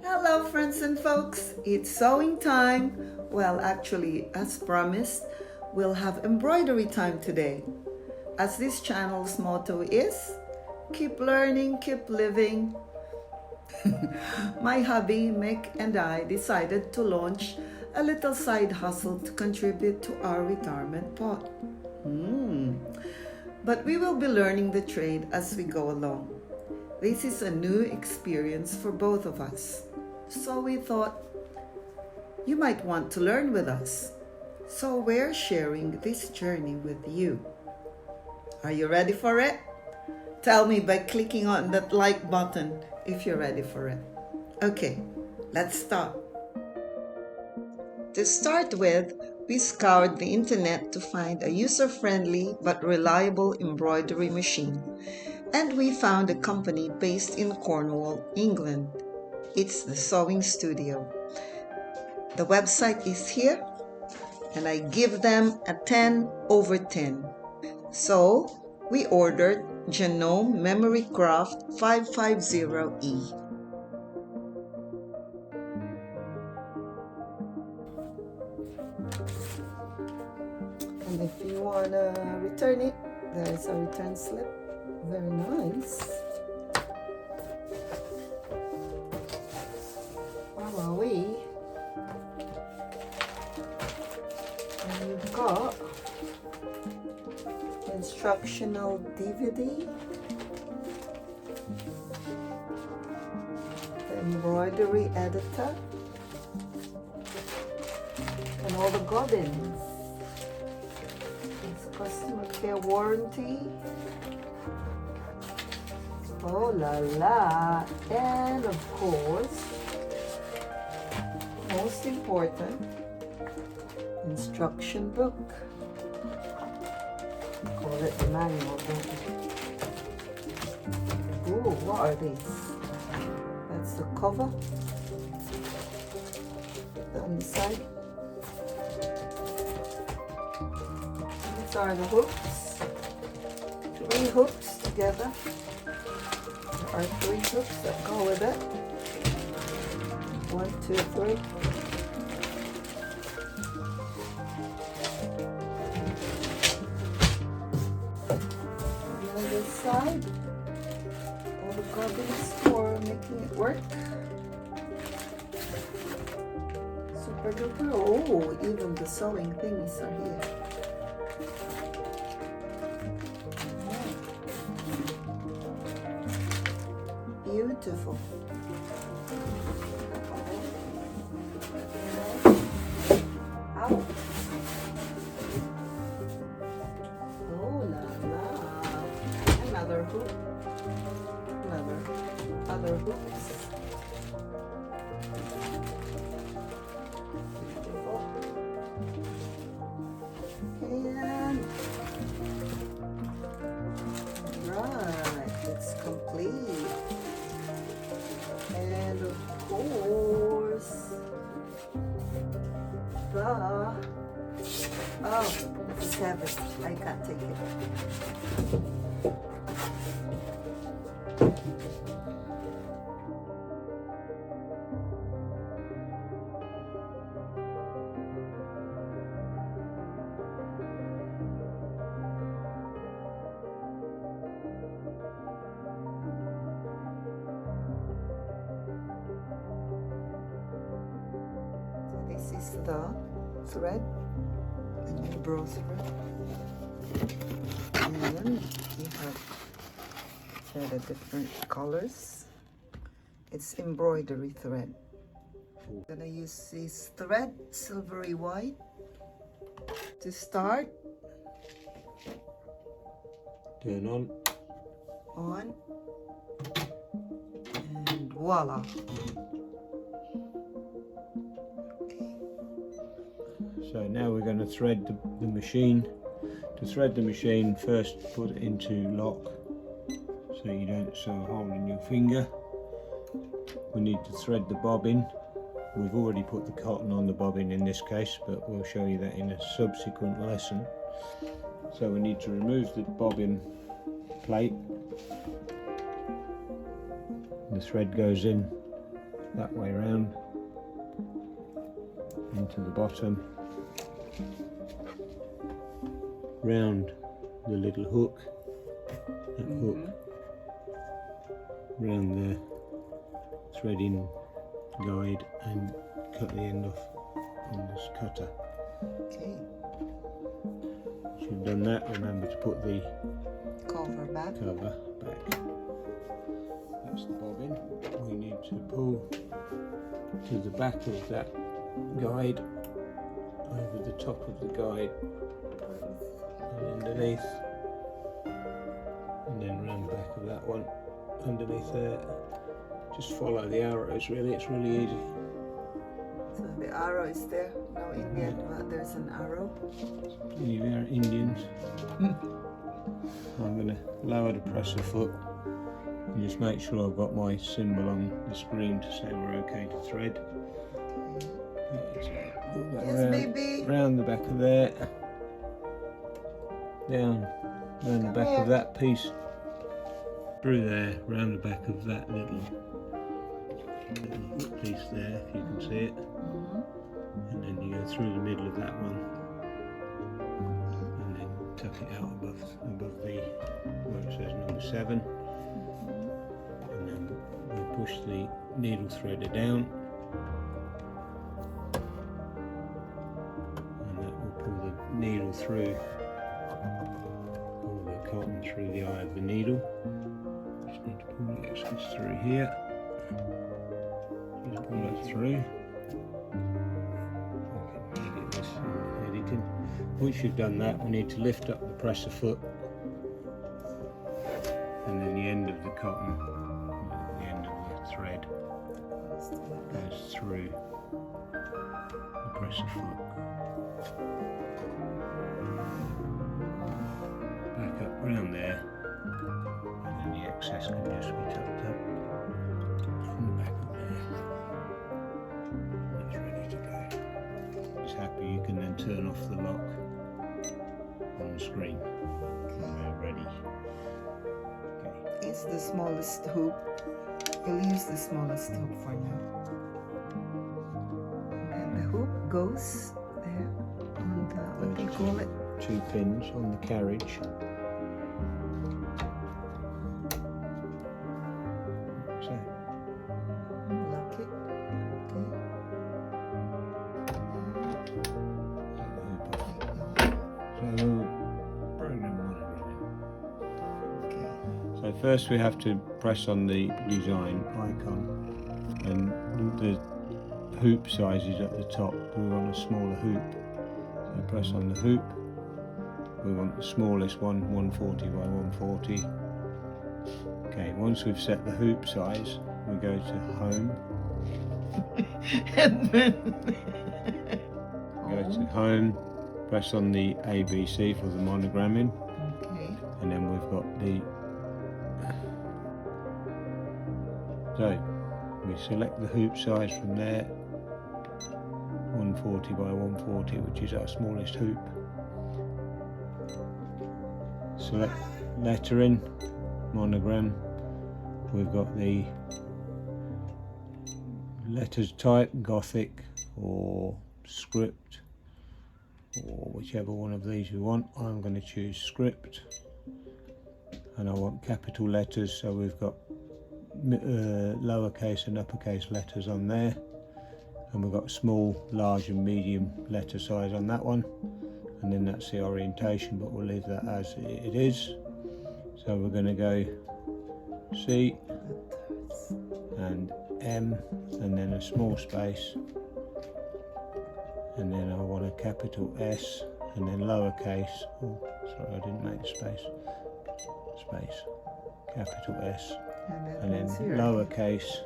Hello friends and folks, it's sewing time. Well, actually, as promised, we'll have embroidery time today. As this channel's motto is, keep learning, keep living. My hubby, Mick, and I decided to launch a little side hustle to contribute to our retirement pot. But we will be learning the trade as we go along. This is a new experience for both of us. So we thought, you might want to learn with us. So we're sharing this journey with you. Are you ready for it? Tell me by clicking on that like button if you're ready for it. Okay, let's start. To start with, we scoured the internet to find a user-friendly but reliable embroidery machine. And we found a company based in Cornwall, England. It's the Sewing Studio. The website is here, and I give them a 10/10. So we ordered Janome Memory Craft 550E. And if you want to return it, there is a return slip. Very nice. Wowee. And you've got instructional DVD, the embroidery editor, and all the gubbins. It's customer care warranty. Oh la la, and of course, most important, instruction book. We call it the manual, don't we? Ooh, what are these? That's the cover. Put that on the side. These are the hooks. 3 hooks together. There are 3 hooks that go with it. 1, 2, 3. On the other side, all the gubbins for making it work. Super duper. Oh, even the sewing thingies are here. Beautiful. Ow. Oh la la. Another hook. Other hooks. Beautiful. And right, it's complete. And of course, oh, this is heavy. I can't take it. This is the thread, the new bro thread, and then you have the different colors. It's embroidery thread. I'm gonna use this thread, silvery white, to start. Turn on. And voila. So now we're going to thread the machine. To thread the machine, first put it into lock so you don't sew a hole in your finger. We need to thread the bobbin. We've already put the cotton on the bobbin in this case, but we'll show you that in a subsequent lesson. So we need to remove the bobbin plate. The thread goes in that way round into the bottom, round the little hook, that hook, round the threading guide, and cut the end off on this cutter. Okay. Once you've done that, remember to put the Cover back. That's the bobbin. We need to pull to the back of that guide, over the top of the guide, and underneath, and then round the back of that one, underneath there. Just follow the arrows, really, it's really easy. So the arrow is there, no Indian, but there's an arrow. Anywhere Indians. I'm going to lower the presser foot and just make sure I've got my symbol on the screen to say we're okay to thread. Yes, baby. Round the back of there, down, round the back of that piece, through there, round the back of that little piece there, if you can see it, and then you go through the middle of that one, and then tuck it out above the where it says number 7, and then we push the needle threader down, and that will pull the needle through, pull the cotton through the eye of the needle. Just need to pull the excess through here. Just pull that through. I can edit this in editing. Once you've done that, we need to lift up the presser foot, and then the end of the cotton, the end of the thread, goes through the presser foot. Back up round there, and then the excess can just be tucked up in the back of there. That's ready to go. It's happy, you can then turn off the lock on the screen. We're ready. Okay. It's the smallest hoop. We'll use the smallest hoop for now. And the hoop goes there on the, what do you call it? 2 pins on the carriage. So, Lock it. so first we have to press on the design icon, and the hoop size is at the top. We want a smaller hoop. So press on the hoop. We want the smallest one, 140 by 140. Okay, once we've set the hoop size, we go to home. And then Go to home, press on the ABC for the monogramming, okay. and then we've got the, so we select the hoop size from there, 140 by 140, which is our smallest hoop. Select lettering, monogram. We've got the letters type, Gothic or script, or whichever one of these you want. I'm going to choose script, and I want capital letters, so we've got lowercase and uppercase letters on there, and we've got small, large and medium letter size on that one, and then that's the orientation, but we'll leave that as it is. So we're going to go C and M, and then a small space, and then I want a capital S, and then lowercase, oh sorry I didn't make the space, capital S, and then lowercase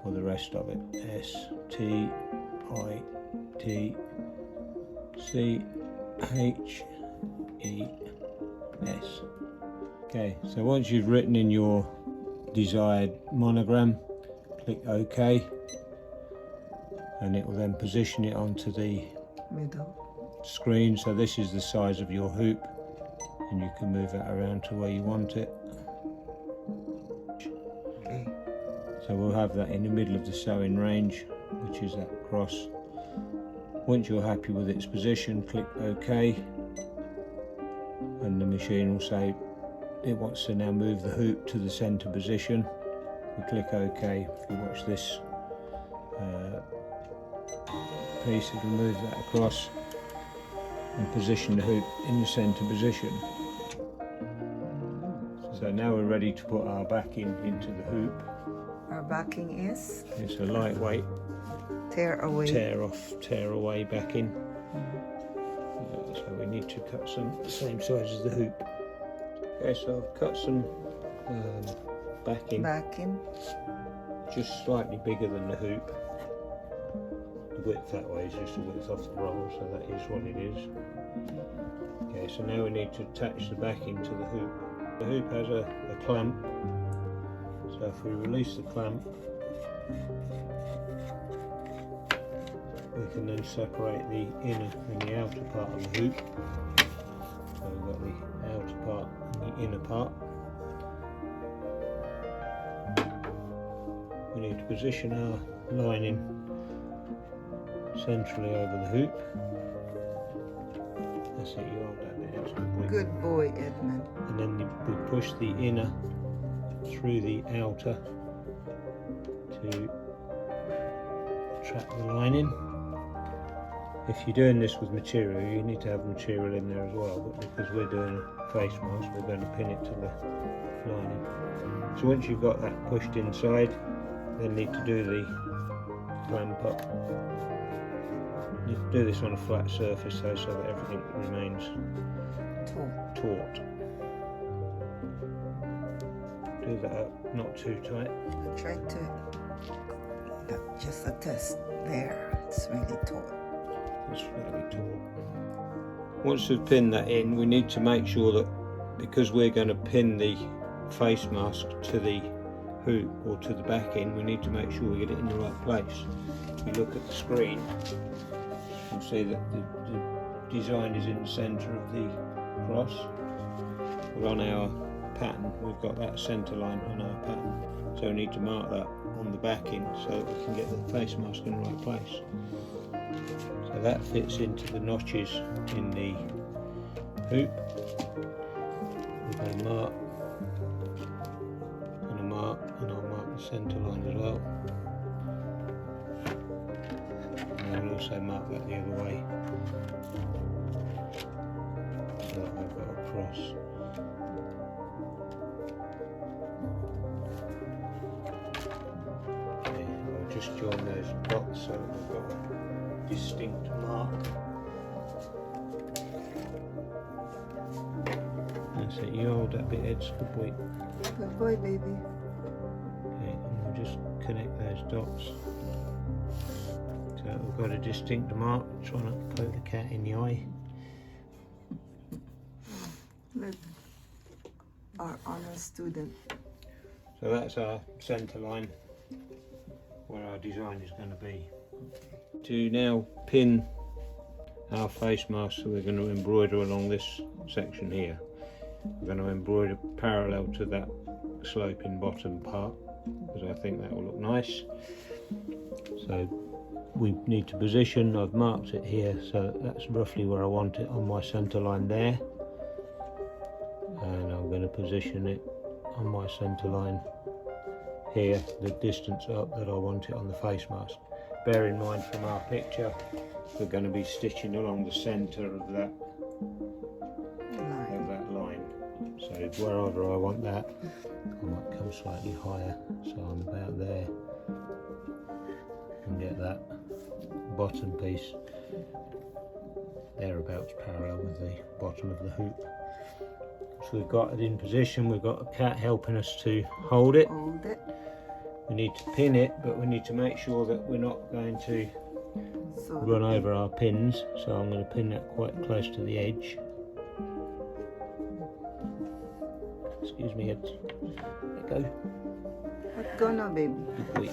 for the rest of it, S, T, I, T, C, H, E, S. Okay, so once you've written in your desired monogram, click OK, and it will then position it onto the Middle. screen. So this is the size of your hoop, and you can move that around to where you want it. Okay. So we'll have that in the middle of the sewing range, which is that cross. Once you're happy with its position, click OK, and the machine will say it wants to now move the hoop to the center position. We click OK. If you watch this piece, it will move that across and position the hoop in the center position. So now we're ready to put our backing into the hoop. Our backing is? It's a lightweight Tear away backing. So we need to cut some the same size as the hoop. Okay, so I've cut some backing, just slightly bigger than the hoop. The width that way is just the width off the roll, so that is what it is. Okay, so now we need to attach the backing to the hoop. The hoop has a clamp, so if we release the clamp, we can then separate the inner and the outer part of the hoop. So we've got the outer part and the inner part. We need to position our lining centrally over the hoop. That's it, you hold that there, that's a good boy. Good boy, Edmund. And then we push the inner through the outer to trap the lining. If you're doing this with material, you need to have material in there as well, but because we're doing a face mask, we're going to pin it to the lining. So once you've got that pushed inside, then need to do the clamp up. You do this on a flat surface though, so that everything remains taut. Do that up, not too tight. I tried to, just a test there, it's really taut. It's really taut. Once we've pinned that in, we need to make sure that, because we're going to pin the face mask to the hoop or to the backing, we need to make sure we get it in the right place. If you look at the screen, you'll see that the design is in the centre of the cross. But on our pattern, we've got that centre line on our pattern, so we need to mark that on the backing so that we can get the face mask in the right place. So that fits into the notches in the hoop. We're going to mark and a mark, and I'll mark the centre line as well. And I'll also mark that the other way, so that we've got a cross. Okay, I'll just join those dots so that we've got a distinct mark. That's it, you hold that bit, Ed, good boy. Good boy, baby. Okay, and we'll just connect those dots. So we've got a distinct mark, trying not to poke the cat in the eye. Look, our honor student. So that's our centre line where our design is going to be. To now pin our face mask, so we're going to embroider along this section here. We're going to embroider parallel to that sloping bottom part, because I think that will look nice. So we need to position, I've marked it here, so that's roughly where I want it on my centre line there. And I'm going to position it on my centre line here, the distance up that I want it on the face mask. Bear in mind from our picture, we're going to be stitching along the centre of that line. So wherever I want that, I might come slightly higher, so I'm about there, and get that bottom piece thereabouts parallel with the bottom of the hoop. So we've got it in position, we've got a cat helping us to hold it. We need to pin it, but we need to make sure that we're not going to run over our pins, so I'm going to pin that quite close to the edge. Excuse me, Ed. Let go. Let go now, baby. Good boy.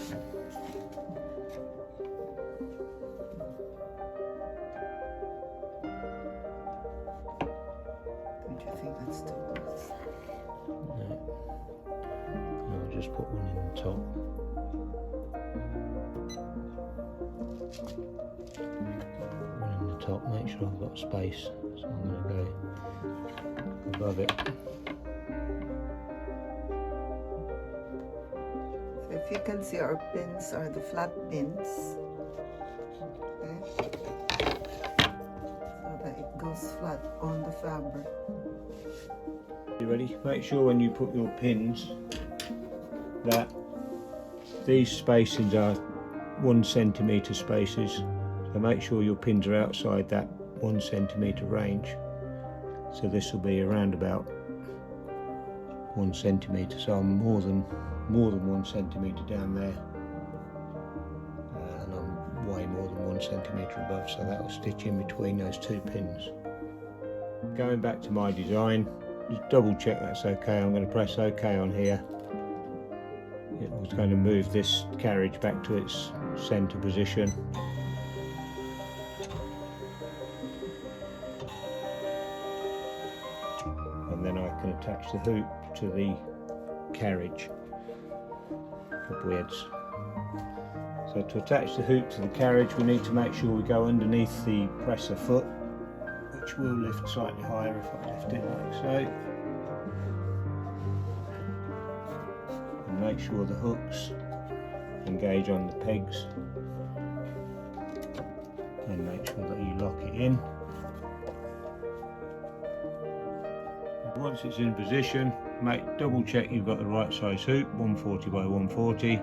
Don't you think that's too close? No. I'll just put one in the top. One in the top, make sure I've got space. So I'm going to go above it. So if you can see, our pins are the flat pins. Okay. So that it goes flat on the fabric. You ready? Make sure when you put your pins that these spacings are 1 centimetre spaces. So make sure your pins are outside that 1 centimetre range. So this will be around about 1 centimetre. So I'm more than 1 centimetre down there, and I'm way more than 1 centimetre above. So that will stitch in between those 2 pins. Going back to my design, just double check that's okay. I'm going to press OK on here. It was going to move this carriage back to its centre position. And then I can attach the hoop to the carriage upwards. So to attach the hoop to the carriage, we need to make sure we go underneath the presser foot, which will lift slightly higher if I lift it like so. And make sure the hooks engage on the pegs, and make sure that you lock it in. Once it's in position, double check you've got the right size hoop, 140 by 140.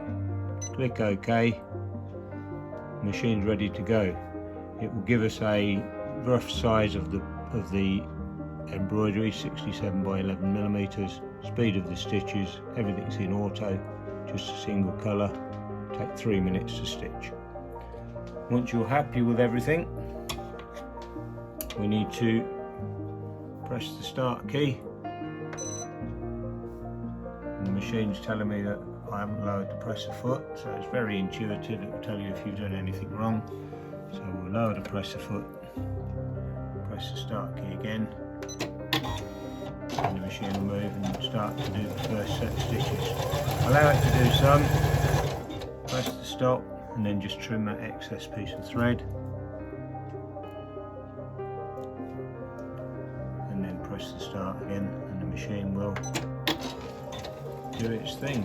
Click OK. Machine's ready to go. It will give us a rough size of the embroidery, 67 by 11 millimeters. Speed of the stitches, everything's in auto, just a single colour. Take 3 minutes to stitch. Once you're happy with everything, we need to press the start key. And the machine's telling me that I haven't lowered the presser foot, so it's very intuitive. It will tell you if you've done anything wrong. So we'll lower the presser foot, press the start key again, and the machine will move and start to do the first set of stitches. Allow it to do some, press the stop, and then just trim that excess piece of thread, and then press the start again, and the machine will do its thing.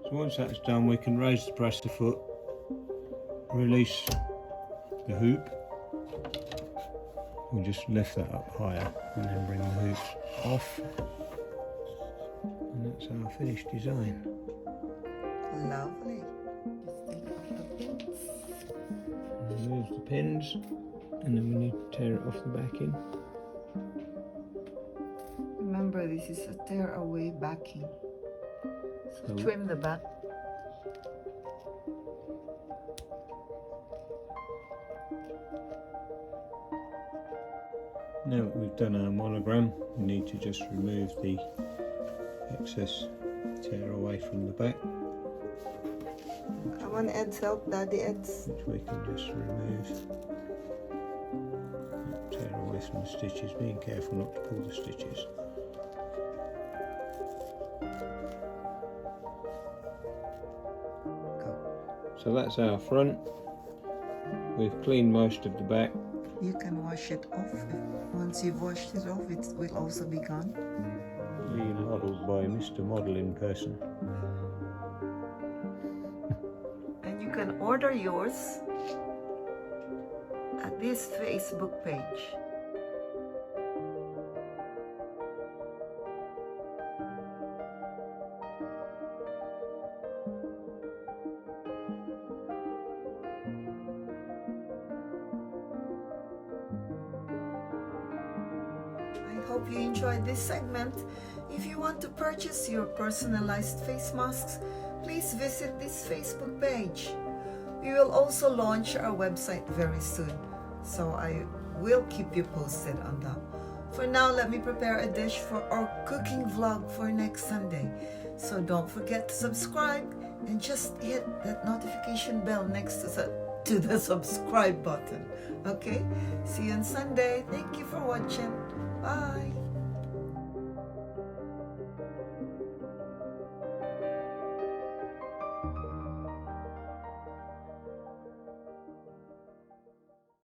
So once that's done, we can raise the presser foot, release the hoop. We'll just lift that up higher and then bring the hoop off. And that's our finished design. Lovely. Just take off the pins. Remove the pins, and then we need to tear it off the backing. Remember, this is a tear away backing. So trim the back. Now that we've done our monogram, we need to just remove the excess tear away from the back. Come on, Eds, help Daddy Eds. Which we can just remove. Tear away from the stitches, being careful not to pull the stitches. So that's our front. We've cleaned most of the back. You can wash it off. Once you've washed it off, it will also be gone. Remodeled by Mr. Modeling Person. And you can order yours at this Facebook page. I hope you enjoyed this segment. If you want to purchase your personalized face masks, please visit this Facebook page. We will also launch our website very soon, so I will keep you posted on that. For now, let me prepare a dish for our cooking vlog for next Sunday. So don't forget to subscribe and just hit that notification bell next to the subscribe button. Okay? See you on Sunday. Thank you for watching. Bye.